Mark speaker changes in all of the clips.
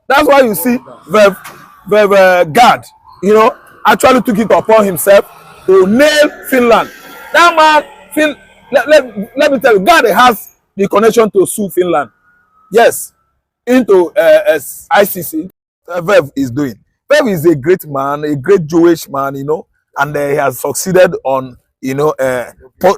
Speaker 1: That's why you see the guard, actually took it upon himself to nail Finland. That man, let me tell you, God has the connection to sue Finland. Yes, into ICC. Vev is doing. Vev is a great man, a great Jewish man, and he has succeeded on,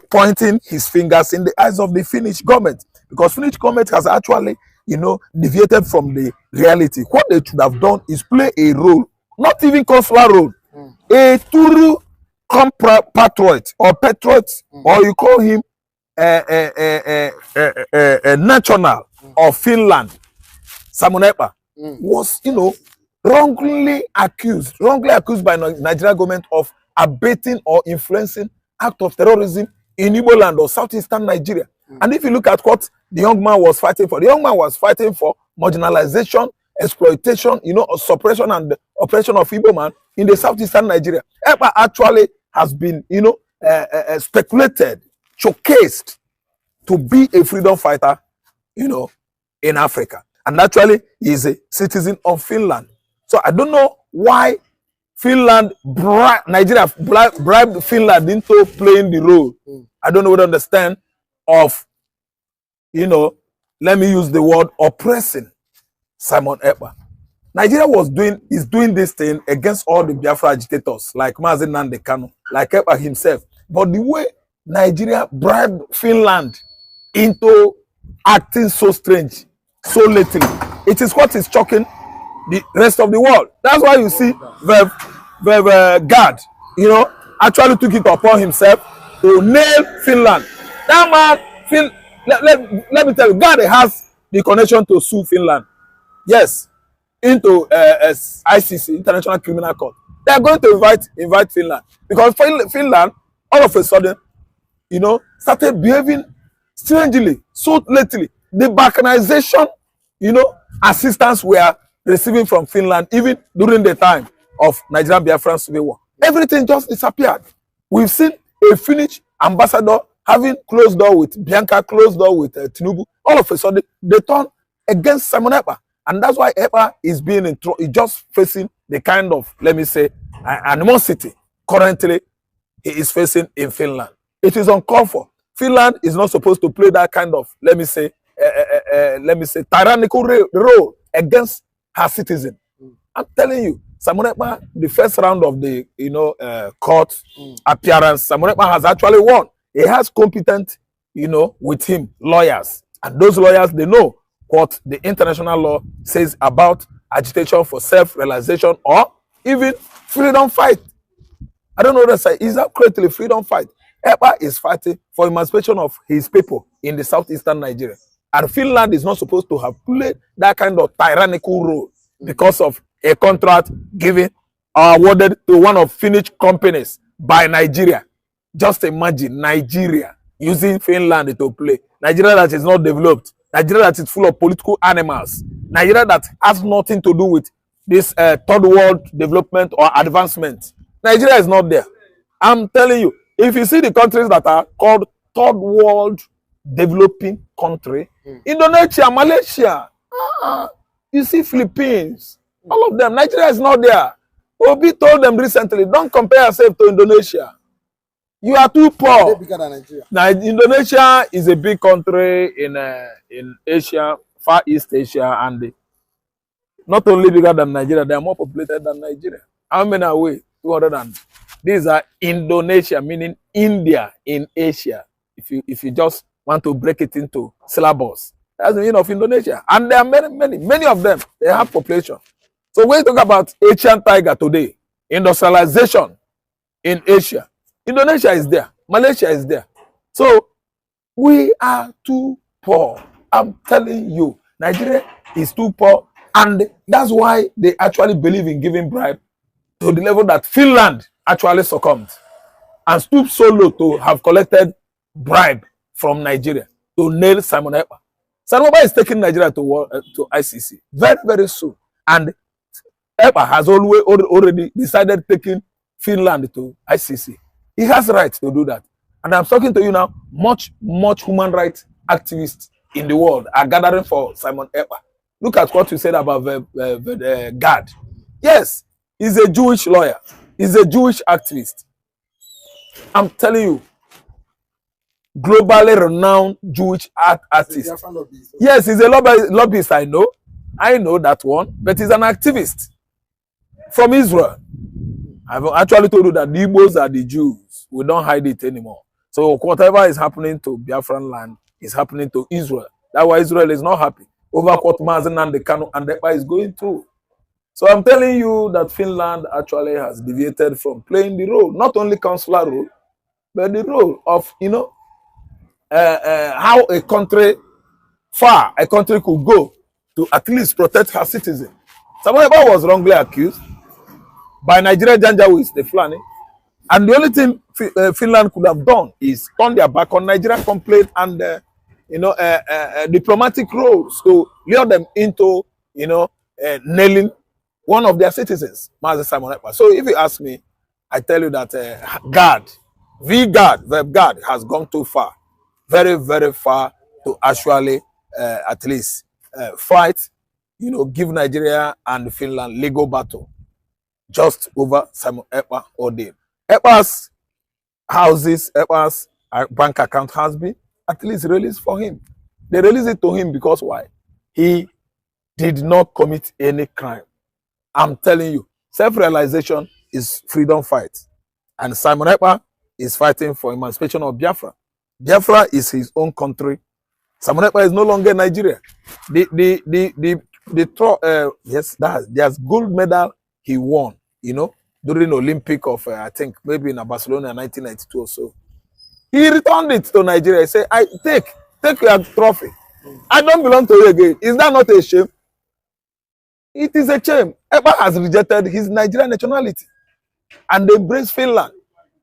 Speaker 1: pointing his fingers in the eyes of the Finnish government, because Finnish government has actually, deviated from the reality. What they should have done is play a role, not even consular role, a true compatriot or patriot, or you call him a national of Finland. Simon Ekpa was, wrongly accused by Nigerian government of abating or influencing act of terrorism in Igbo land or southeastern Nigeria. And if you look at what the young man was fighting for, the young man was fighting for marginalization, exploitation, suppression and oppression of Igbo man in the southeastern Nigeria. Ekpa actually has been, speculated, showcased to be a freedom fighter, in Africa. And actually, he is a citizen of Finland. So I don't know why Nigeria bribed Finland into playing the role. I don't know what to understand of, let me use the word oppressing Simon Ekpa. Nigeria is doing this thing against all the Biafra agitators, like Mazi Nnamdi Kanu, like Ekpa himself. But the way Nigeria bribed Finland into acting so strange, so lately, it is what is shocking the rest of the world. That's why you see the guard, actually took it upon himself to nail Finland. That man, let me tell you, God has the connection to sue Finland. Yes, into ICC, International Criminal Court. They are going to invite Finland, because Finland, all of a sudden, started behaving strangely, so lately. The balkanization, assistance we are receiving from Finland, even during the time of Nigerian Biafran Civil War, everything just disappeared. We've seen a Finnish ambassador having closed door with Bianca, closed door with Tinubu. All of a sudden, they turn against Simon Ekpa. And that's why Ekpa is being just facing the kind of, let me say, animosity currently he is facing in Finland. It is uncalled for. Finland is not supposed to play that kind of, let me say, tyrannical role against her citizen. I'm telling you, Simon Ekpa, the first round of the court appearance, Simon Ekpa has actually won. He has competent, with him lawyers, and those lawyers, they know what the international law says about agitation for self-realization or even freedom fight. I don't know what to say. Is that correctly freedom fight? Ekpa is fighting for emancipation of his people in the southeastern Nigeria. And Finland is not supposed to have played that kind of tyrannical role because of a contract given or awarded to one of Finnish companies by Nigeria. Just imagine Nigeria using Finland to play. Nigeria that is not developed. Nigeria that is full of political animals. Nigeria that has nothing to do with this third world development or advancement. Nigeria is not there. I'm telling you, if you see the countries that are called third world developing country, Indonesia, Malaysia, you see Philippines, all of them, Nigeria is not there. Obi told them recently, don't compare yourself to Indonesia. You are too poor. Bigger than Nigeria. Now, Indonesia is a big country in Asia, Far East Asia, and not only bigger than Nigeria, they are more populated than Nigeria. How many are we? 200 and these are Indonesia, meaning India in Asia. If you just want to break it into syllables, that's the meaning of Indonesia. And there are many of them. They have population. So when you talk about Asian tiger today, industrialization in Asia, Indonesia is there, Malaysia is there. So we are too poor. I'm telling you, Nigeria is too poor, and that's why they actually believe in giving bribe to the level that Finland actually succumbed and stooped so low to have collected bribe from Nigeria to nail Simon Ekpa. Simon Ekpa is taking Nigeria to ICC very, very soon. And Ekpa has already decided taking Finland to ICC. He has the right to do that. And I'm talking to you now, much human rights activists in the world are gathering for Simon Ekpa. Look at what you said about the Gad. Yes, he's a Jewish lawyer. He's a Jewish activist. I'm telling you, globally renowned Jewish artist. Yes, he's a lobbyist, I know. I know that one, but he's an activist from Israel. I've actually told you that the Igbos are the Jews. We don't hide it anymore. So whatever is happening to Biafran land is happening to Israel. That's why Israel is not happy over what Mazen and the Kanu and Ekpa is going through. So I'm telling you that Finland actually has deviated from playing the role, not only consular role, but the role of, you know, how a country could go to at least protect her citizens. Simon Ekpa was wrongly accused by Nigerian Janjaweeds, the Fulani, and the only thing Finland could have done is turn their back on Nigerian complaint and diplomatic roles to lure them into, you know, nailing one of their citizens, Master Simon Ekpa. So if you ask me, I tell you that verb guard has gone too far, very, very far to actually at least fight, you know, give Nigeria and Finland legal battle just over Simon Ekpa ordeal. Ekpa's houses, Ekpa's bank account has been at least released for him. They released it to him because why? He did not commit any crime. I'm telling you, self-realization is freedom fight. And Simon Ekpa is fighting for emancipation of Biafra. Biafra is his own country. Simon Ekpa is no longer Nigeria. Yes, there's gold medal he won, you know, during the Olympic of, I think, maybe in Barcelona in 1992 or so. He returned it to Nigeria. He said, take your trophy. I don't belong to you again. Is that not a shame? It is a shame. Ekpa has rejected his Nigerian nationality and embraced Finland.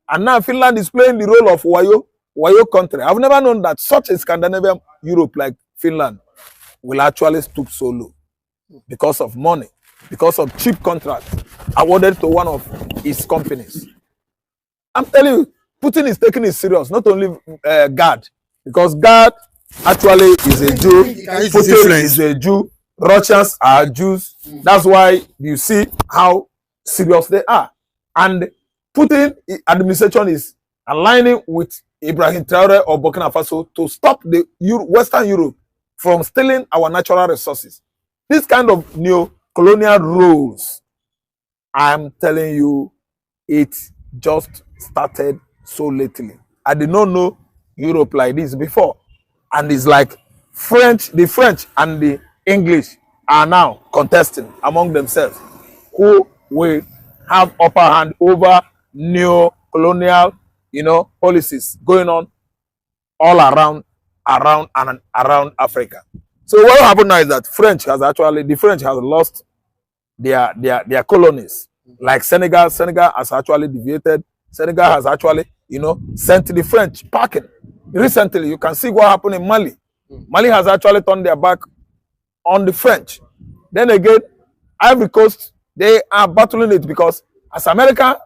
Speaker 1: And now Finland is playing the role of Wayo country. I've never known that such a Scandinavian Europe like Finland will actually stoop so low because of money, because of cheap contracts awarded to one of his companies. I'm telling you, Putin is taking it serious, not only Gad, because Gad actually is a Jew, Putin is a Jew, Russians are Jews. That's why you see how serious they are. And Putin administration is aligning with Ibrahim Traore of Burkina Faso to stop the Western Europe from stealing our natural resources. This kind of neo-colonial rules, I'm telling you, it just started so lately. I did not know Europe like this before. And it's like the French and the English are now contesting among themselves who will have upper hand over neo-colonial, you know, policies going on all around Africa. So what happened now is that the French has lost their colonies. Like Senegal has actually deviated. Senegal has actually, you know, sent the French packing. Recently, you can see what happened in Mali. Mali has actually turned their back on the French. Then again, Ivory Coast, they are battling it because as America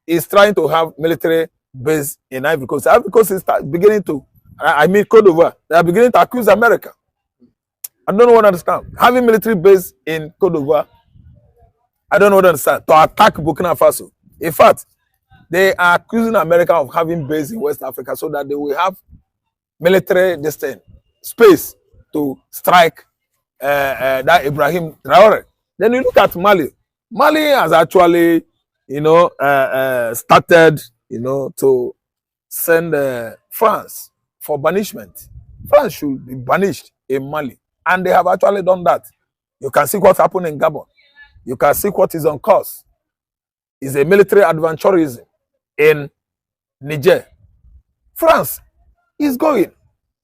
Speaker 1: is trying to have military base in Ivory Coast is beginning to, Cote d'Ivoire, they are beginning to accuse America. I don't know what to understand. Having military base in Cote d'Ivoire, I don't know what to understand. To attack Burkina Faso. In fact, they are accusing America of having base in West Africa so that they will have military space to strike that Ibrahim Traore. Then you look at Mali. Mali has actually, you know, started, you know, to send France for banishment. France should be banished in Mali. And they have actually done that. You can see what's happening in Gabon. You can see what is on course. It's a military adventurism in Niger. France is going.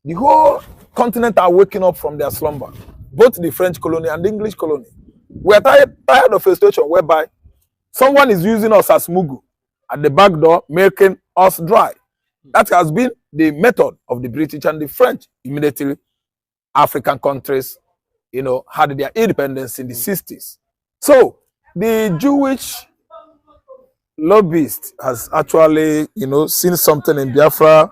Speaker 1: The whole continent are waking up from their slumber. Both the French colony and the English colony. We are tired of a situation whereby someone is using us as mugu at the back door, making us dry. That has been the method of the British and the French. Immediately, African countries, you know, had their independence in the 60s. So the Jewish lobbyist has actually, you know, seen something in Biafra.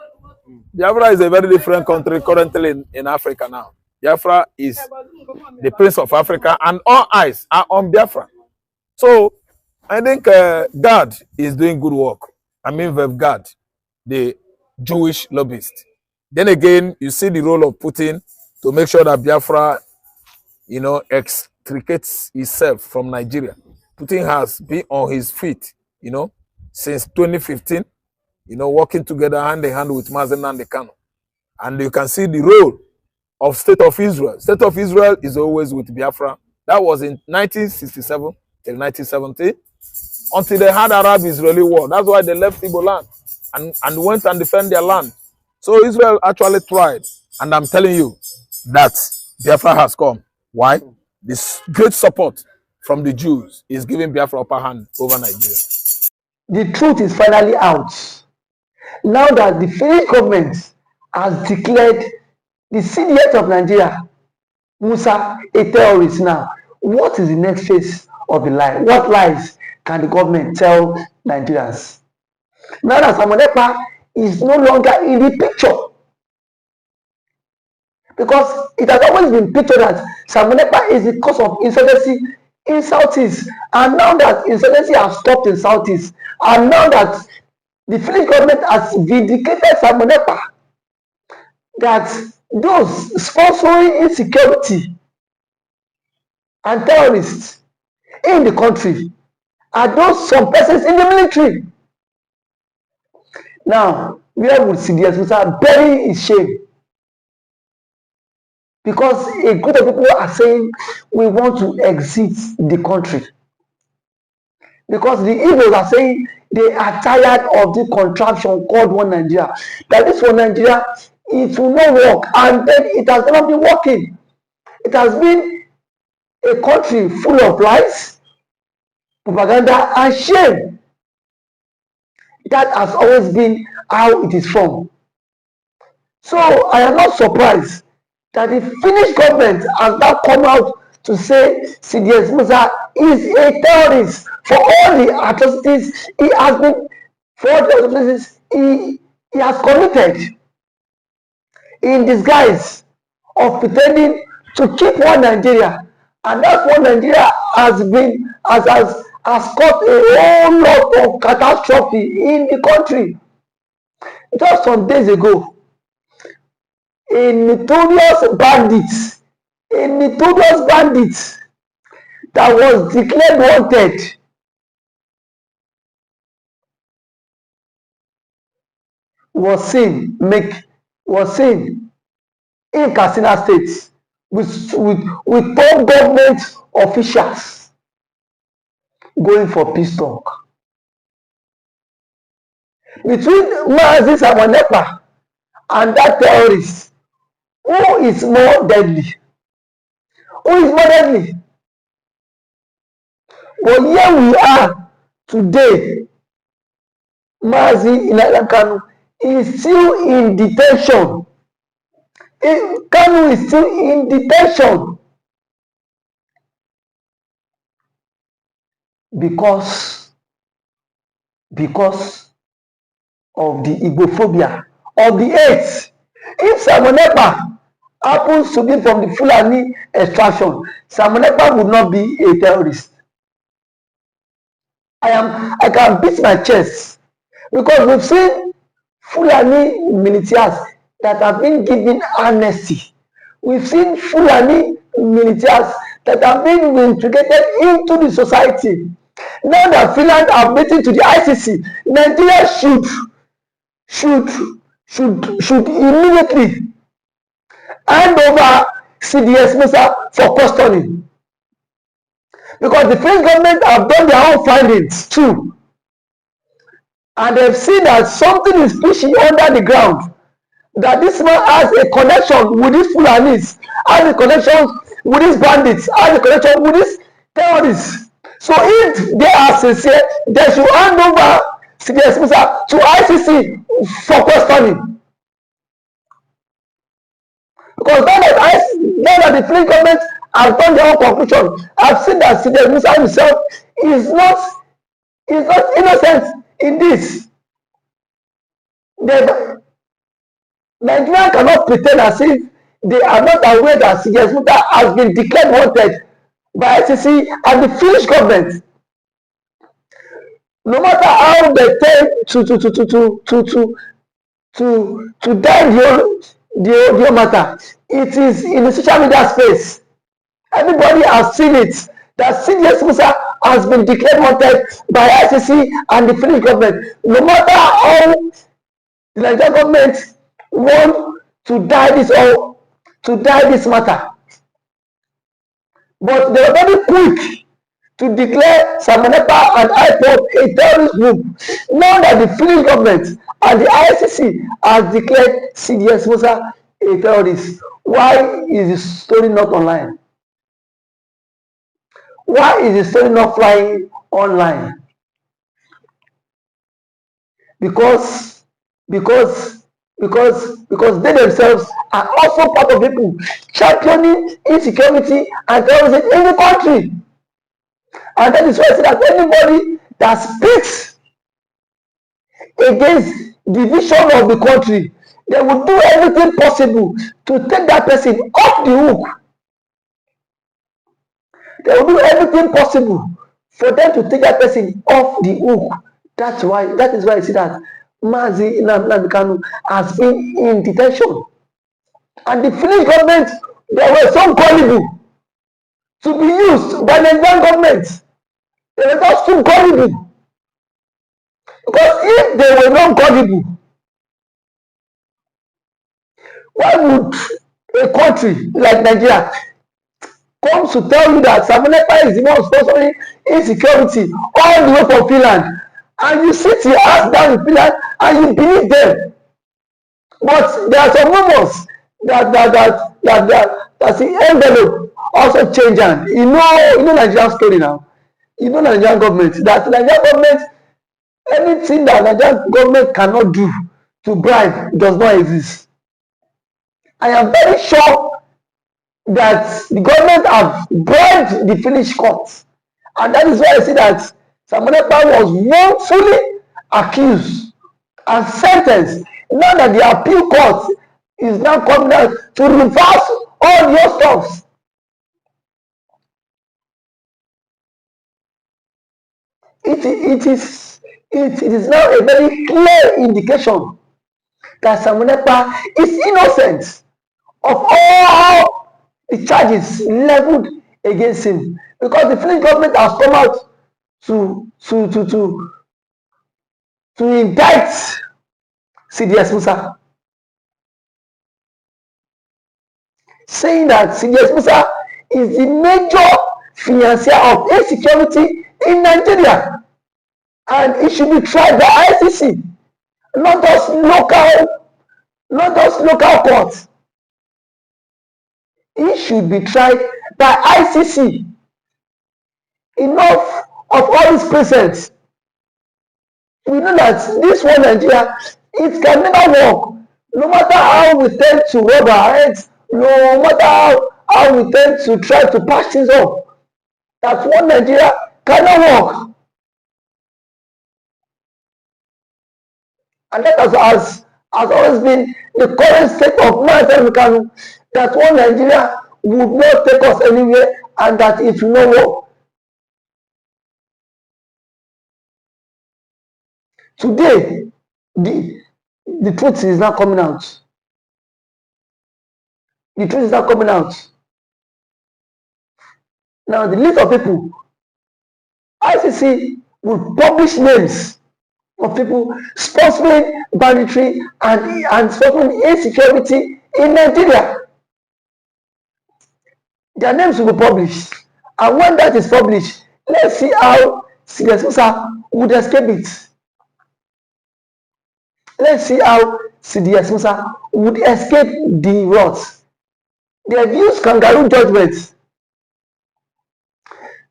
Speaker 1: Biafra is a very different country currently in Africa now. Biafra is the Prince of Africa, and all eyes are on Biafra. So I think God is doing good work. I mean, we've got the Jewish lobbyist. Then again, you see the role of Putin to make sure that Biafra, extricates itself from Nigeria. Putin has been on his feet, since 2015, working together hand in hand with Mazen and the Kano. And you can see the role of State of Israel. State of Israel is always with Biafra. That was in 1967 till 1970, until they had Arab-Israeli war. That's why they left Igbo land and went and defend their land. So Israel actually tried. And I'm telling you that Biafra has come. Why? This great support from the Jews is giving Biafra upper hand over Nigeria.
Speaker 2: The truth is finally out. Now that the Finnish government has declared the CDS of Nigeria, Musa, a terrorist now, what is the next phase of the lie? What lies can the government tell Nigerians? Now that Simon Ekpa is no longer in the picture, because it has always been pictured that Simon Ekpa is the cause of insurgency in Southeast, and now that insurgency has stopped in Southeast, and now that the Finnish government has vindicated Simon Ekpa, that those sponsoring insecurity and terrorists in the country are those some persons in the military. Now, where would CDS Musa bury his shame? Because a group of people are saying we want to exit the country. Because the Igbos are saying they are tired of the contraption called One Nigeria. That this One Nigeria, it will not work, and then it has not been working. It has been a country full of lies, propaganda, and shame. That has always been how it is formed. So I am not surprised that the Finnish government has now come out to say CDS Musa is a terrorist for all the atrocities he has been, for all the atrocities he has committed, in disguise of pretending to keep one Nigeria. And that one Nigeria has caused a whole lot of catastrophe in the country. Just some days ago, a notorious bandit that was declared wanted was seen in Katsina State with top government officials going for peace talk. Between Mazi Simon Ekpa and that terrorist, who is more deadly? But here we are today. Mazi Kanu is still in detention. Kanu is still in detention because of the Igbophobia, of the hate. If Simon Ekpa happens to be from the Fulani extraction, Simon Ekpa would not be a terrorist. I can beat my chest because we've seen Fulani militias that have been given amnesty. We've seen Fulani militias that have been integrated into the society. Now that Finland have written to the ICC, Nigeria should immediately hand over CDS Musa for custody. Because the French government have done their own findings too. And they've seen that something is fishy under the ground. That this man has a connection with these Fulanis, has a connection with these bandits, has a connection with these terrorists. So if they are sincere, they should hand over CDS Musa to ICC for questioning. Because now that the French government has done their own conclusion, I've seen that CDS Musa himself is not innocent in this. Nigeria cannot pretend as if they are not aware that CDS Muta has been declared wanted by ICC and the Finnish government. No matter how they tend to die the matter, it is in the social media space. Everybody has seen it that CDS Musa has been declared wanted by ICC and the Finnish government. No matter how the Nigerian government want to die this matter, but they are very quick to declare Simon Ekpa and IPOB a terrorist group. Now that the Finnish government and the ICC has declared CDS Musa a terrorist, why is the story not online? Why is the story not flying online? Because they themselves are also part of people championing insecurity and terrorism in the country. And that is why I say that anybody that speaks against the vision of the country, they will do everything possible to take that person off the hook. They will do everything possible for them to take that person off the hook. That is why I see that Mazi Nnamdi Kanu has been in detention. And the Finnish government, they were so gullible to be used by the Nigerian government. They were just too gullible. Because if they were not gullible, why would a country like Nigeria come to tell you that Simon Ekpa is the one sponsoring insecurity all the way from Finland, and you sit your ass down in Finland and you believe them? But there are some rumors that the envelope also change hand. You know Nigerian story now. You know Nigerian government, that Nigerian government, anything that Nigerian government cannot do to bribe does not exist. I am very sure that the government have bribed the Finnish courts, and that is why I see that Simon Ekpa was wrongfully accused and sentenced. Now that the appeal court is now coming out to reverse all your stuff. It is now a very clear indication that Simon Ekpa is innocent of all the charges leveled against him, because the Finnish government has come out to indict CDS Musa, saying that CDS Musa is the major financier of insecurity in Nigeria, and it should be tried by ICC, not just local courts. It should be tried by ICC. Enough of all these presents. We know that this one Nigeria, it can never work. No matter how we tend to rub our heads, no matter how we tend to try to patch things up, that one Nigeria cannot work. And that has always been the current state of mind, that one Nigeria would not take us anywhere, and that it will not work. Today, the truth is not coming out. The truth is not coming out. Now, the list of people, ICC will publish names of people sponsoring banditry and sponsoring insecurity in Nigeria. Their names will be published. And when that is published, let's see how CDS Musa would escape it. Let's see how CDS Musa would escape the wrath. They have used kangaroo judgments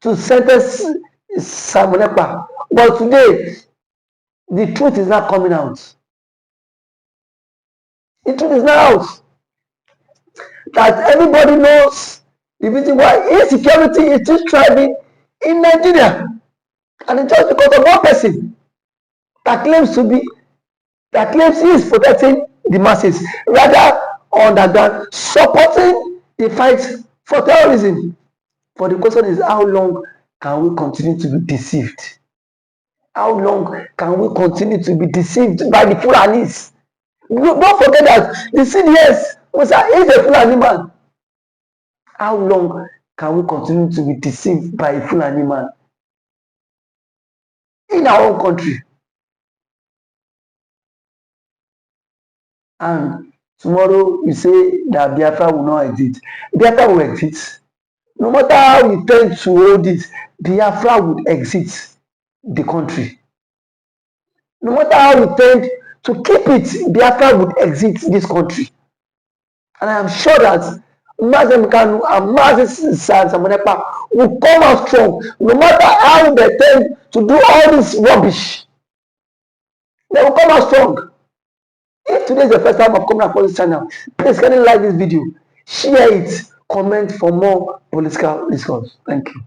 Speaker 2: to sentence Simon Ekpa. But today, the truth is not coming out. The truth is not out. That everybody knows the reason why insecurity is still thriving in Nigeria. And it's just because of one person that claims he is protecting the masses. Rather, underground supporting the fight for terrorism. But the question is, how long can we continue to be deceived? How long can we continue to be deceived by the Fulanis? Don't forget that the CDS was a Fulani man. How long can we continue to be deceived by a Fulani man in our own country? And tomorrow you say that Biafra will not exist. Biafra will exist. No matter how we tend to hold it, Biafra would exist the country. No matter how we tend to keep it, Biafra would exit this country. And I am sure that Mazen Kanu and Mazen Simon Ekpa will come out strong, no matter how they tend to do all this rubbish. They will come out strong. If today is the first time of coming across this channel, please can you like this video, share it, comment for more political discourse. Thank you.